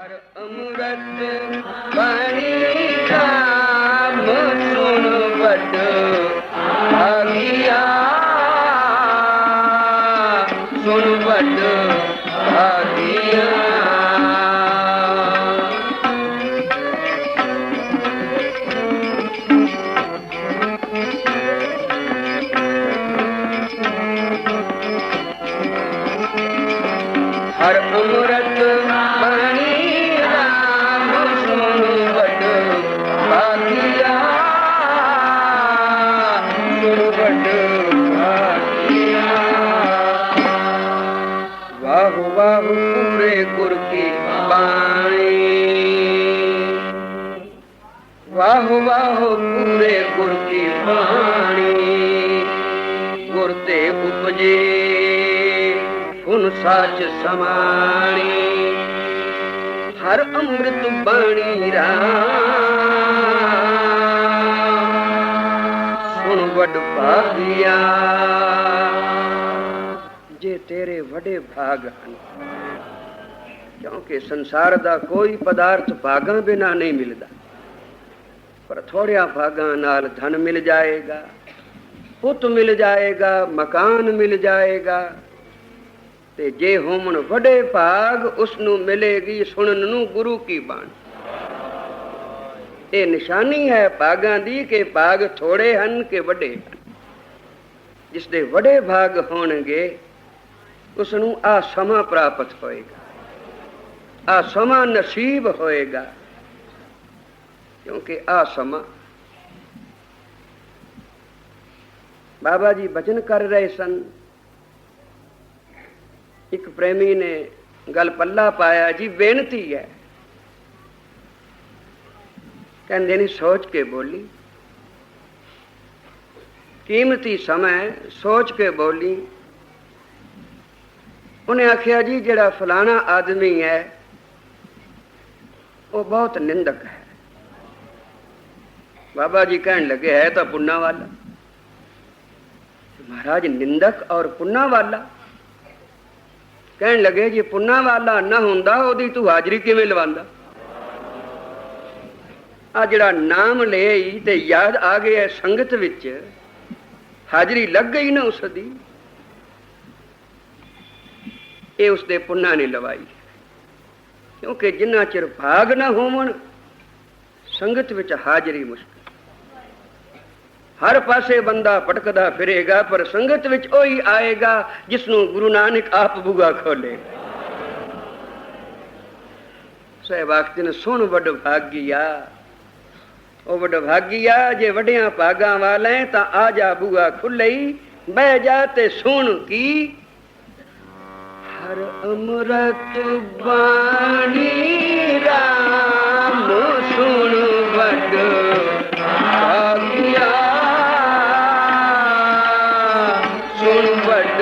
हर अमृत बाणी राम सुन बड़ भागिया, सुन बड़ भागिया। हर अमृत बाणी राम सुन बड़ भागिया, सुन बड़ भागिया। वाह वाह पूरे गुर की बाणी, वाह वाह पूरे गुर की बाणी। गुर ते उपजे उन साच समाणी, हर अमृत बाणी राम सुन वड भागिया। जे तेरे वडे भाग ਹਨ, क्योंकि संसार ਦਾ ਕੋਈ ਪਦਾਰਥ ਭਾਗਾਂ ਬਿਨਾ ਨਹੀਂ ਮਿਲਦਾ, ਪਰ ਥੋੜਿਆਂ ਭਾਗਾਂ ਨਾਲ ਧਨ ਮਿਲ ਜਾਏਗਾ, ਪੁੱਤ ਮਿਲ ਜਾਏਗਾ, ਮਕਾਨ ਮਿਲ ਜਾਏਗਾ। ਤੇ ਜੇ ਹੋਮਣ ਵੱਡੇ ਭਾਗ ਉਸ ਨੂੰ ਮਿਲੇਗੀ ਸੁਣਨ ਨੂੰ ਗੁਰੂ ਕੀ ਬਾਣੀ। ਇਹ ਨਿਸ਼ਾਨੀ ਹੈ ਭਾਗਾਂ ਦੀ ਕਿ ਭਾਗ ਥੋੜੇ ਹਨ ਕਿ ਵੱਡੇ ਹਨ। ਜਿਸ ਦੇ ਵੱਡੇ ਭਾਗ ਹੋਣਗੇ ਉਸ ਨੂੰ ਆ ਸਮਾਂ ਪ੍ਰਾਪਤ ਹੋਏਗਾ, ਆ ਸਮਾਂ ਨਸੀਬ ਹੋਏਗਾ। ਕਿਉਂਕਿ ਆ ਸਮਾਂ ਬਾਬਾ ਜੀ ਬਚਨ ਕਰ ਰਹੇ ਸਨ। ਇੱਕ ਪ੍ਰੇਮੀ ਨੇ ਗੱਲ ਪੱਲਾ ਪਾਇਆ, ਜੀ ਬੇਨਤੀ ਹੈ। ਕਹਿੰਦੇ ਨੇ ਸੋਚ ਕੇ ਬੋਲੀ, ਕੀਮਤੀ ਸਮਾਂ ਸੋਚ ਕੇ ਬੋਲੀ। ਉਹਨੇ ਆਖਿਆ, ਜੀ ਜਿਹੜਾ ਫਲਾਣਾ ਆਦਮੀ ਹੈ ਉਹ ਬਹੁਤ ਨਿੰਦਕ ਹੈ। ਬਾਬਾ ਜੀ ਕਹਿਣ ਲੱਗੇ, ਹੈ ਤਾਂ ਪੁੰਨਾ ਵਾਲਾ। महाराज निंदक और पुन्ना वाला? कहन लगे, जे पुन्ना वाला ना हुंदा ओदी तू हाजरी किवें लवांदा? आ जिहड़ा नाम ले ते याद आ गया संगत विच, हाजरी लग गई ना उसदी, ये उसदे पुन्ना ने लवाई। क्योंकि जिन्ना चिर भाग ना होवन संगत विच हाजरी मुश्किल। हर पासे बंदा भटकदा फिरेगा, पर संगत विच ओही आएगा जिसनू गुरु नानक आप बूगा खोले। साहिब आखदे ने, सुन वड भागिया, ओ वड भागिया जे वड्डियां भागां वाले तां आ जा बूगा खुले, बह जा ते सुन की हर अमृत बाणी राम सुन वड भागिया, सुन वड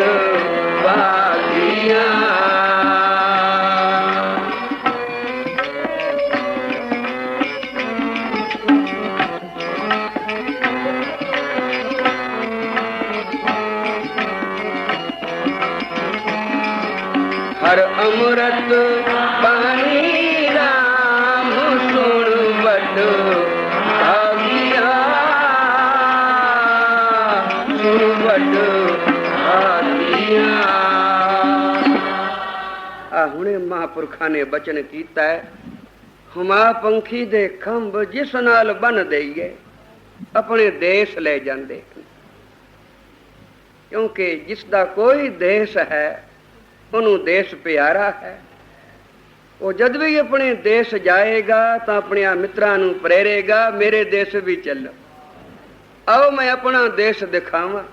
भागिया। हर अमृत बाणी राम सुन वड भागिया, सुन वड भागिया। आ हुणे महापुरखा ने बचन कीता है, हुमा पंखी दे खंभ जिस नाल बन देइए अपने देश ले जांदे। क्योंकि जिसदा कोई देश है ਉਹਨੂੰ ਦੇਸ਼ ਪਿਆਰਾ ਹੈ। ਉਹ ਜਦ ਵੀ ਆਪਣੇ ਦੇਸ਼ ਜਾਏਗਾ ਤਾਂ ਆਪਣੇ ਮਿੱਤਰਾਂ ਨੂੰ ਪ੍ਰੇਰੇਗਾ, ਮੇਰੇ ਦੇਸ਼ ਵੀ ਚੱਲੋ, ਆਓ ਮੈਂ ਆਪਣਾ ਦੇਸ਼ ਦਿਖਾਵਾਂ।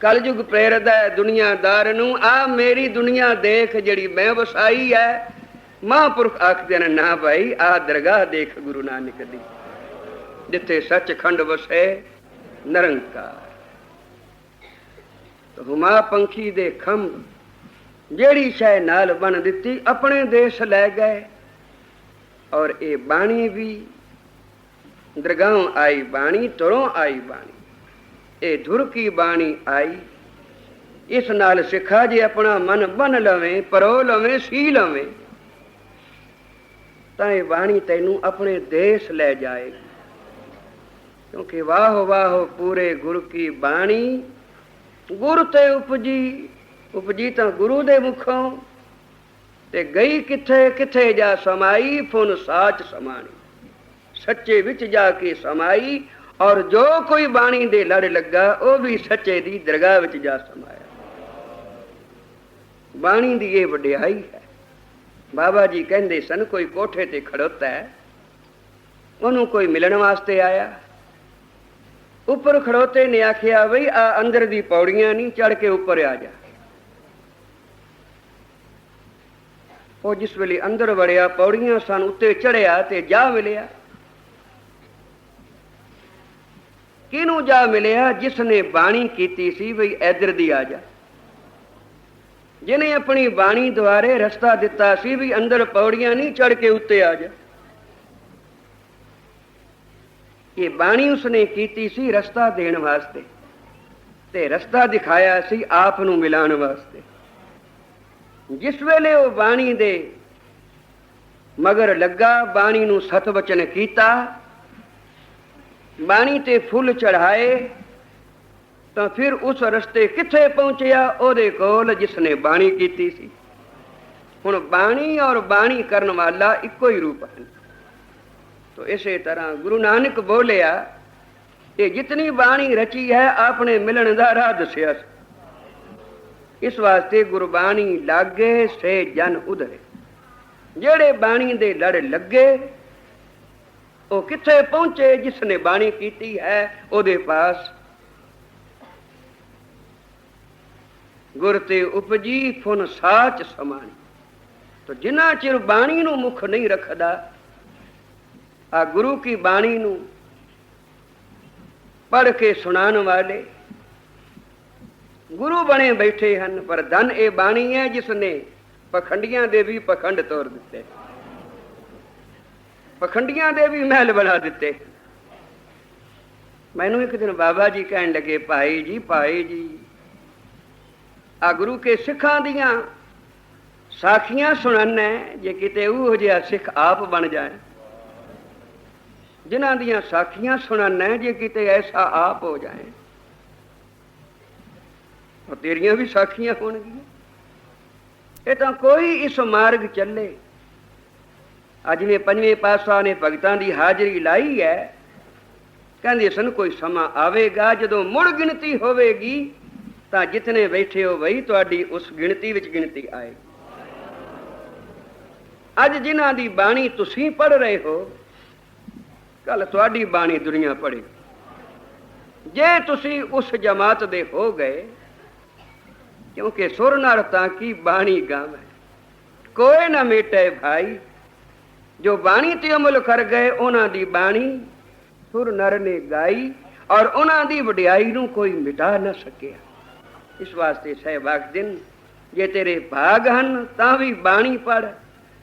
ਕਲਯੁਗ ਪ੍ਰੇਰਦਾ ਹੈ ਦੁਨੀਆਦਾਰ ਨੂੰ, ਆ ਮੇਰੀ ਦੁਨੀਆ ਦੇਖ ਜਿਹੜੀ ਮੈਂ ਵਸਾਈ ਹੈ। ਮਹਾਂਪੁਰਖ ਆਖਦੇ ਨੇ, ਨਾ ਭਾਈ ਆ ਦਰਗਾਹ ਦੇਖ ਗੁਰੂ ਨਾਨਕ ਦੀ, ਜਿੱਥੇ ਸੱਚਖੰਡ ਵਸੇ ਨਿਰੰਕਾਰ। ਹੁਮਾ ਪੰਖੀ ਦੇ ਖੰਭ ਜਿਹੜੀ ਸ਼ੈ ਨਾਲ ਬਣ ਦਿੱਤੀ ਆਪਣੇ ਦੇਸ਼ ਲੈ ਗਏ। ਔਰ ਇਹ ਬਾਣੀ ਵੀ ਦਰਗਾਹੋਂ ਆਈ ਬਾਣੀ, ਤੁਰੋਂ ਆਈ ਬਾਣੀ, ਇਹ ਧੁਰ ਕੀ ਬਾਣੀ ਆਈ। ਇਸ ਨਾਲ ਸਿੱਖਾ ਜੇ ਆਪਣਾ ਮਨ ਬੰਨ ਲਵੇਂ, ਪਰੋ ਲਵੇਂ, ਸੀ ਲਵੇਂ ਤਾਂ ਇਹ ਬਾਣੀ ਤੈਨੂੰ ਆਪਣੇ ਦੇਸ਼ ਲੈ ਜਾਏਗੀ। ਕਿਉਂਕਿ ਵਾਹ ਵਾਹ ਪੂਰੇ ਗੁਰੂ ਕੀ ਬਾਣੀ, ਗੁਰ ਤੇ ਉਪਜੀ, ਉਪਜੀ ਤਾਂ ਗੁਰੂ ਦੇ ਮੁਖੋਂ, ਤੇ ਗਈ ਕਿੱਥੇ ਕਿੱਥੇ ਜਾ ਸਮਾਈ, ਫੁਨ ਸਾਚ ਸਮਾਣੀ, ਸੱਚੇ ਵਿੱਚ ਜਾ ਕੇ ਸਮਾਈ। ਔਰ ਜੋ ਕੋਈ ਬਾਣੀ ਦੇ ਲੜ ਲੱਗਾ ਉਹ ਵੀ ਸੱਚੇ ਦੀ ਦਰਗਾਹ ਵਿੱਚ ਜਾ ਸਮਾਇਆ। ਬਾਣੀ ਦੀ ਇਹ ਵਡਿਆਈ ਹੈ। ਬਾਬਾ ਜੀ ਕਹਿੰਦੇ ਸਨ, ਕੋਈ ਕੋਠੇ ਤੇ ਖੜੋਤਾ ਹੈ, ਉਹਨੂੰ ਕੋਈ ਮਿਲਣ ਵਾਸਤੇ ਆਇਆ। ਉੱਪਰ ਖੜੋਤੇ ਨੇ ਆਖਿਆ, ਬਈ ਆ ਅੰਦਰ ਦੀ ਪੌੜੀਆਂ ਨਹੀਂ, ਚੜ ਕੇ ਉੱਪਰ ਆ ਜਾ। ਉਹ ਜਿਸ ਵੇਲੇ ਅੰਦਰ ਵੜਿਆ, ਪੌੜੀਆਂ ਸਨ, ਉੱਤੇ ਚੜਿਆ ਤੇ ਜਾ ਮਿਲਿਆ। ਕਿਹਨੂੰ ਜਾ ਮਿਲਿਆ? ਜਿਸ ਨੇ ਬਾਣੀ ਕੀਤੀ ਸੀ ਬਈ ਇੱਧਰ ਦੀ ਆ ਜਾ, ਜਿਹਨੇ ਆਪਣੀ ਬਾਣੀ ਦੁਆਰੇ ਰਸਤਾ ਦਿੱਤਾ ਸੀ ਵੀ ਅੰਦਰ ਪੌੜੀਆਂ ਨਹੀਂ, ਚੜ ਕੇ ਉੱਤੇ ਆ ਜਾ। ਇਹ ਬਾਣੀ ਉਸਨੇ ਕੀਤੀ ਸੀ ਰਸਤਾ ਦੇਣ ਵਾਸਤੇ, ਤੇ ਰਸਤਾ ਦਿਖਾਇਆ ਸੀ ਆਪ ਨੂੰ ਮਿਲਾਉਣ ਵਾਸਤੇ। ਜਿਸ ਵੇਲੇ ਉਹ ਬਾਣੀ ਦੇ ਮਗਰ ਲੱਗਾ, ਬਾਣੀ ਨੂੰ ਸਤ ਵਚਨ ਕੀਤਾ, ਬਾਣੀ ਤੇ ਫੁੱਲ ਚੜਾਏ, ਤਾਂ ਫਿਰ ਉਸ ਰਸਤੇ ਕਿੱਥੇ ਪਹੁੰਚਿਆ? ਉਹਦੇ ਕੋਲ ਜਿਸ ਨੇ ਬਾਣੀ ਕੀਤੀ ਸੀ। ਹੁਣ ਬਾਣੀ ਔਰ ਬਾਣੀ ਕਰਨ ਵਾਲਾ ਇੱਕੋ ਹੀ ਰੂਪ ਹਨ। तो इसे तरह गुरु नानक बोलिया ये जितनी बाणी रची है आपने मिलन दा राह दसिया। इस वास्ते गुरबाणी लागे से जन उधरे, जेड़े बाणी दे लड़ लगे वो किथे पहुंचे? जिसने बाणी कीती है ओदे पास गुर ते उपजी फुन साच समानी। तो जिन्ना चिर बाणी नू मुख नहीं रखदा, आ गुरु की बाणी नू पढ़ के सुनान वाले गुरु बने बैठे हैं, पर धन ए बाणी है जिसने पखंडियां दे भी पखंड तोड़ दिते, पखंडियां दे भी महल बना दिते। मैनू एक दिन बाबा जी कहन लगे, भाई जी आ गुरु के सिखां दियां साखियां सुनाना जे किते वो जिहा सिख आप बन जाए, जिन्हां दियां साखियां सुनाना जे किते ऐसा आप हो जाए, और तेरियां भी साखियां होणगियां। ये तो कोई इस मार्ग चले। अज में पंजवें पातशाह ने भगतां दी हाजरी लाई है, कहंदे सन कोई समा आवेगा जदों मुड़ गिणती होवेगी तां जितने बैठे हो बई तुहाडी उस गिणती विच गिणती आएगी। अज जिन्हां दी बाणी तुसीं पढ़ रहे हो, कल तुहाडी बाणी दुनिया पढ़े। जे तुसीं उस जमात दे हो गए, क्योंकि सुर नाल तां की बाणी गावे, कोई ना मेटे भाई। जो बाणी ते अमल कर गए उन्हां दी बाणी सुर नर ने गाई, और उन्हां दी वडियाई नूं कोई मिटा न सकिया। इस वास्ते सहबाग दिन जे तेरे भाग हन तां भी बाणी पढ़,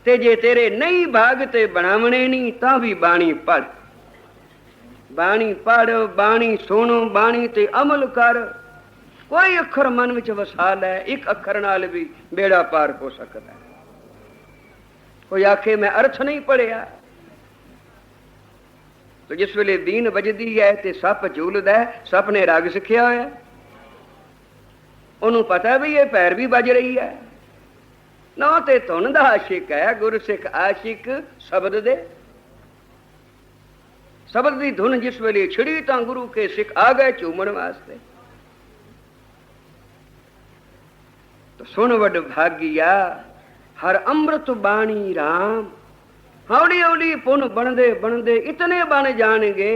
ते जे तेरे नहीं भाग ते बनावणे नहीं तां भी बाणी पढ़। बाणी पढ़, बाणी सुन, बाणी ते अमल कर। कोई अखर मन विच वसा लै, एक अखर नाल भी बेड़ा पार हो सकता है। कोई आखे मैं अर्थ नहीं पढ़िया, तो जिस वेले बीन बजदी है ते सप झूलदा है, सप ने राग सिखिया होया, उन्होंने पता भी ये पैर भी बज रही है। ना ते धुन दा आशिक है, गुर सिख आशिक शब्द दे। शब्द दी धुन जिस वेले छिड़ी तां गुरु के सिख आ गए झूमण वास्ते। तो सुन वड भागिया हर अमृत बाणी राम। हौली हौली पुन बनदे बनदे इतने बन जाणगे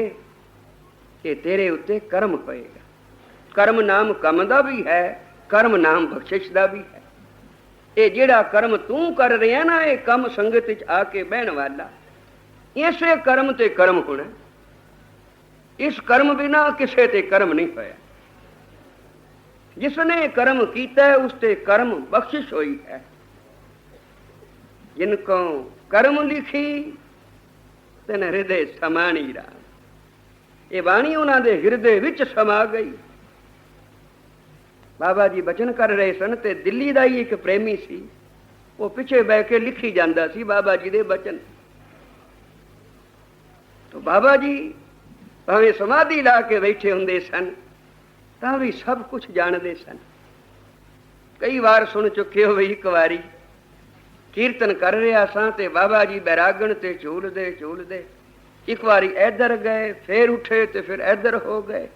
कि तेरे उत्ते कर्म पएगा। कर्म नाम कम दा भी है, कर्म नाम बख्शिश दा भी है। ये जेड़ा कर्म तू कर रहा ना, ये कम संगत च आके बहन वाला, इसे कर्म ते कर्म होना। इस कर्म बिना किसे ते कर्म नहीं पाया। जिसने कर्म किया है उसते कर्म बख्शिश हुई है। जिनको कर्म लिखी तेन हृदय समानी रहा। ये बाणी उन्होंने हृदय विच समा गई। बाबा जी बचन कर रहे सन ते दिल्ली का ही एक प्रेमी सी, वो पिछे बह के लिखी जाता सी बाबा जी दे बचन। तो बाबा जी भावें समाधि ला के बैठे होंदे सन तां भी सब कुछ जानते सन। कई बार सुन चुके हो एक बारी कीर्तन कर रहा सा ते बाबा जी बैरागण ते झूलदे एक बारी इधर गए, फिर उठे ते फिर इधर हो गए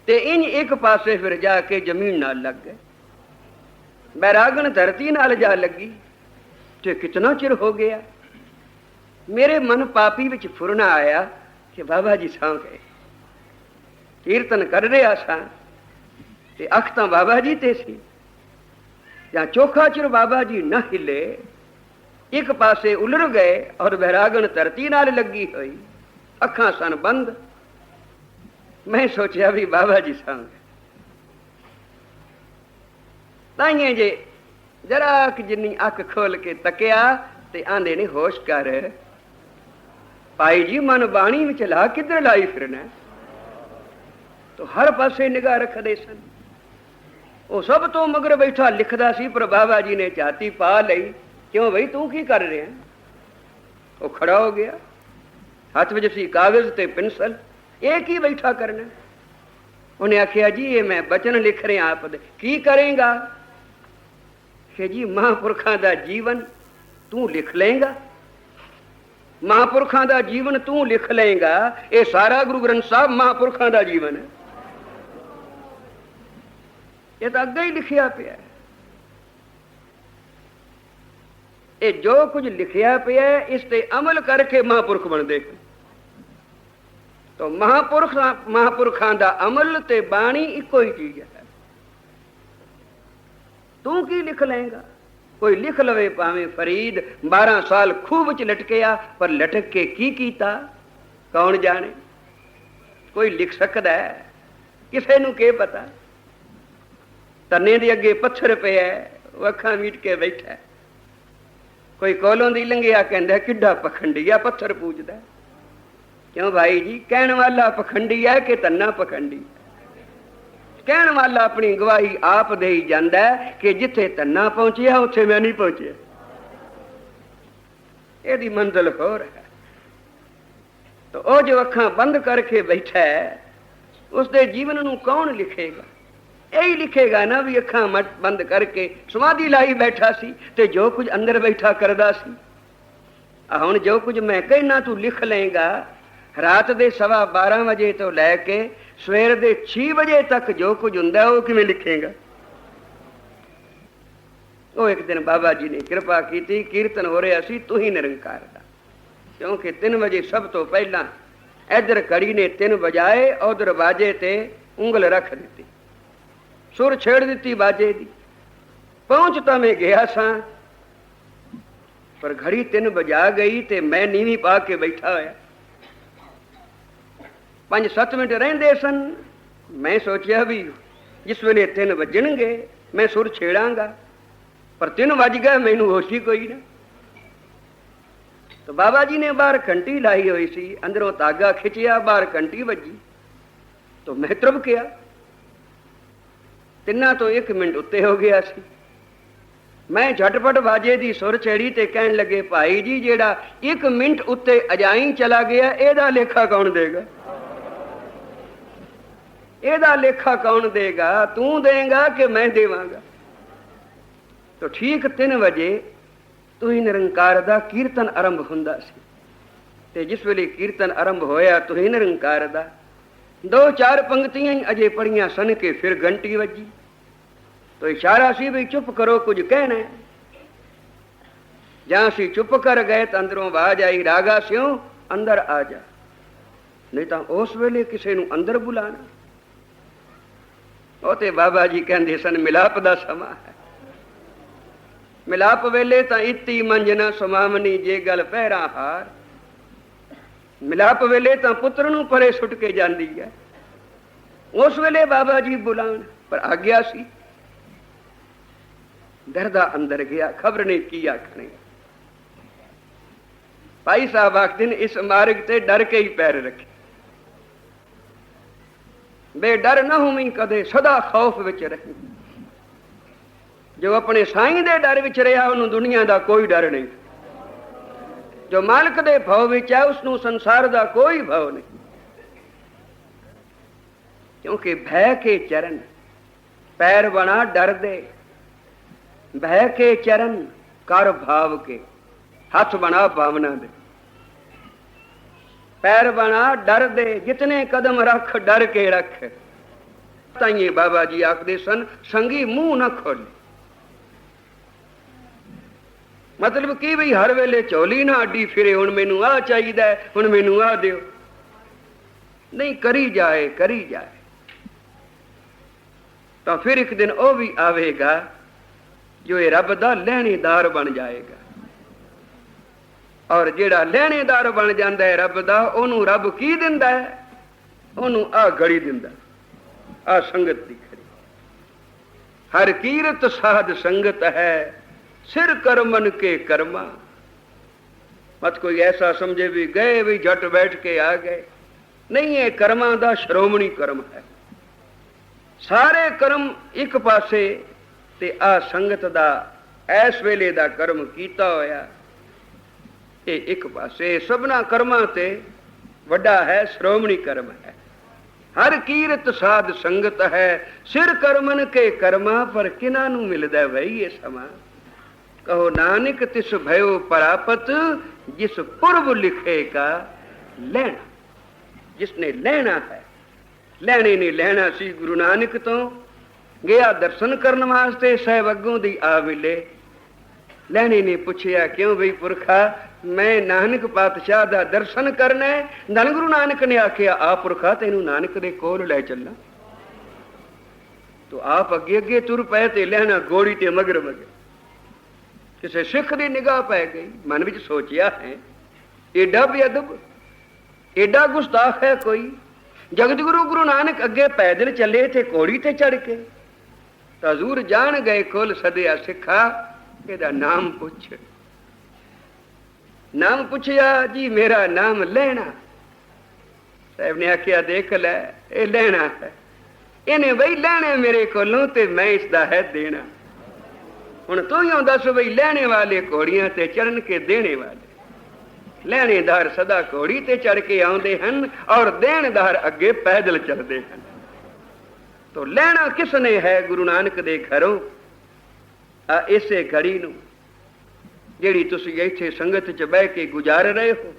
ते इंज एक पासे फिर जाके जमीन नाल लग गए। बैरागण धरती नाल जा लगी ते कितना चिर हो गया। मेरे मन पापी विच फुरना आया कि बाबा जी सौ गए। कीर्तन कर रहा सा ते अख तां बाबा जी ते सी, या चोखा चिर बाबा जी न हिले, एक पासे उलर गए और बैरागण धरती नाल लगी हुई, अखां सन बंद। मैं सोचा भी बाबा जी सौ गए। ताइए जे जरा जिन्नी अख खोल के तकिया ते आंदे ने होश कर भाई जी मन बाणी में ला किधर लाई फिरना। तो हर पासे निगाह रखते सन। वो सब तो मगर बैठा लिखदा सी पर बाबा जी ने झाती पा लई, क्यों भाई तू की कर रहे हैं। वो खड़ा हो गया, हाथ में सी कागज ते पेंसिल, एक ही बैठा करना। उन्हें आखिया जी ये मैं बचन लिख रहे आप दे, की करेगा कि जी महापुरखों का जीवन तू लिख लेगा, महापुरखों का जीवन तू लिख लेगा। ये सारा गुरु ग्रंथ साहब महापुरखों का जीवन है, ये तो अगे ही लिखिया पिया है। ये जो कुछ लिखिया पिया है इस ते अमल करके महापुरख बनते। तो महापुरखों का अमल ते बाणी इको ही चीज है। तू की लिख लेगा। कोई लिख लवे भावें फरीद 12 साल खूह च लटकिया, पर लटक के की कीता कौन जाने। कोई लिख सकता है, किसे नू के पता। तने दे अगे पत्थर पे है, अखां मीट के बैठा है। कोई कोलों दी लंघिया कहंदा किड्डा पखंडिया पत्थर पूजदा। क्यों भाई जी, कहण वाला पखंडी है कि तन्ना पखंडी। कहण वाला अपनी गवाही आप दे ही जांदा है कि जिथे तन्ना पहुंचिया उत्थे मैं नहीं पहुंचिया। एदी मंजिल होर है। तो ओ जो अखां बंद करके बैठा है उसके जीवन नू कौन लिखेगा। यही लिखेगा ना भी अखां बंद करके समाधि लाई बैठा सी ते जो कुछ अंदर बैठा करदा सी। हुण जो कुछ मैं कहना तू लिख लेगा। रात दे 12:15 बजे तो लैके सवेर दे 6 बजे तक जो कुछ हुंदा वो किवें लिखेगा। वो एक दिन बाबा जी ने कृपा की, कीर्तन हो रहा सी तू ही निरंकार दा। क्योंकि 3 बजे सब तो पहला इधर कड़ी ने 3 बजाए, उधर बाजे ते उंगल रख दी, सुर छेड़ दी बाजे दी। पहुंच तो मैं गया सा पर घड़ी 3 बजा गई ते मैं नीवी पा के बैठा होया। 5-7 मिनट रहिंदे सन। मैं सोचा भी जिस वेले 3 बजणगे मैं सुर छेड़ांगा, पर 3 बज गए मैनू होश ही कोई ना। तो बाबा जी ने बाहर घंटी लाई हुई सी, अंदरों धागा खिंचिया, बाहर घंटी बजी तो मैं त्रब गया। 3 तो 1 मिनट उत्ते हो गया सी। मैं झटपट बाजे दी सुर छेड़ी ते कहन लगे भाई जी जेड़ा 1 मिनट उत्ते अजाई चला गया एदा लेखा कौन देगा। एदा लेखा कौन देगा, तू देगा कि मैं देवांगा। तो ठीक 3 बजे तू ही निरंकार दा कीर्तन आरंभ हुंदा सी ते जिस वेले कीर्तन आरंभ होया तू ही निरंकार दा 2-4 पंक्तियां ही अजे पढ़ियां सन के फिर घंटी बजी। तो इशारा सी भी चुप करो कुछ कहना है। जहां सी चुप कर गए तो अंदरों आवाज आई रागा स्यों अंदर आ जा, नहीं तो उस वेले किसी नू अंदर बुलाना। ਉਹ ਤੇ बाबा जी कहते सन मिलाप का समा है। मिलाप वेले तो इत्ती मंज न समावनी जे गल पैरा हार। मिलाप वेले तो पुत्र नू परे सुट के जाती है। उस वेले बाबा जी बुलान पर आ गया सी। डरदा अंदर गया, खबर नहीं की आखने। भाई साहब आखते ने इस मार्ग ते डर के ही पैर रखे। बेडर न होवी कदे सदा खौफ विच रही। जो अपने साईं दे डर विच रहा उन्होंने दुनिया का कोई डर नहीं। जो मालिक दे भाव विच है उसनूं संसार दा कोई भाव नहीं, क्योंकि भय के चरण पैर बना डर दे, भय के चरण कर भाव के हाथ बना भावना दे। पैर बना डर दे, जितने कदम रख डर के रख। ताइए बाबा जी आखदे सन संगी मुंह न खोले। मतलब की भी हर वेले झोली ना अड्डी फिरे, हुण मैनू आ चाहिए, हुण मैनू आ दिओ, नहीं, करी जाए करी जाए। तो फिर एक दिन वो भी आवेगा जो ये रब दा लहणेदार बन जाएगा, और जेड़ा लहणेदार बन जाता है रब दा, ओनू रब की दिंदा है, ओनू आ घड़ी दिंदा, आ संगत दी खड़ी। हर कीरत साध संगत है, सिर करमन के कर्मा। मत कोई ऐसा समझे भी गए भी झट बैठ के आ गए, नहीं, है कर्मा दा श्रोमणी कर्म है। सारे कर्म एक पासे ते आ संगत दा ऐस वेले दा कर्म कीता होया ये एक पासे। सबना कर्मां ते वड्डा है श्रोमणी कर्म है। हर कीरत साध संगत है, सिर करमन के कर्मा। पर किना नू मिलदा है भाई ये समा? कहो नानक तिस भयो परापत, जिस पूर्व लिखे का लेना। जिसने लेना है, लेने ने लेना सी गुरु नानक तो गया दर्शन करने वास्ते, साहब अगों दी आ मिले। लेने ने पूछया क्यों बई पुरखा, मैं नानक पातशाह दा दर्शन करना है। धन गुरु नानक ने आख्या आ पुरखा तेनू नानक दे कोल लै चलना। तो आप अगे अगे तुर पए ते लेना घोड़ी ते मगर मगर। किसी सिख की निगाह पै गई, मन विच सोचिया है एडा बेअदब, एडा गुस्ताख है कोई। जगत गुरु गुरु नानक अगे पैदल चले थे घोड़ी ते चढ़ के। तो हजूर जान गए कोल सदया सिखा, एदा नाम पुछ। नाम पूछया जी मेरा नाम लेना। साहब ने आख्या देख लै ये लेना है, इन्हें बई लेने मेरे कोलों ते मैं इसदा है देना। हुण तू ही दस बई लेने वाले घोड़ियां ते चढ़न के देने वाले। लहणेदार सदा घोड़ी ते चढ़ के आउंदे हन और देणदार अगे पैदल चलते हैं। तो लेना किसने है गुरु नानक दे घरों? आ इसे घड़ी नूं जिहड़ी तुसीं इत्थे संगत च बह के गुजार रहे हो,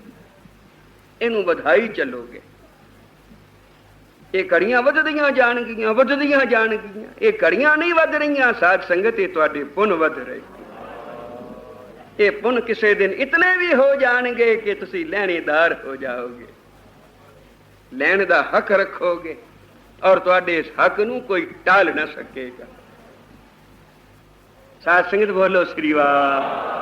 इनू बधाई चलोगे। ये घड़ियां वधदियां जाणगियां, वधदियां जाणगियां। ये घड़ियां नहीं वध रहियां साध संगत, ये तुहाडे पुन वध रहे। ये पुन किसी दिन इतने भी हो जाएंगे कि तुसी लहणेदार हो जाओगे, लैण दा हक रखोगे और तुहाडे इस हक नूं कोई टाल ना सकेगा। साध संगत बोलो श्री वाह।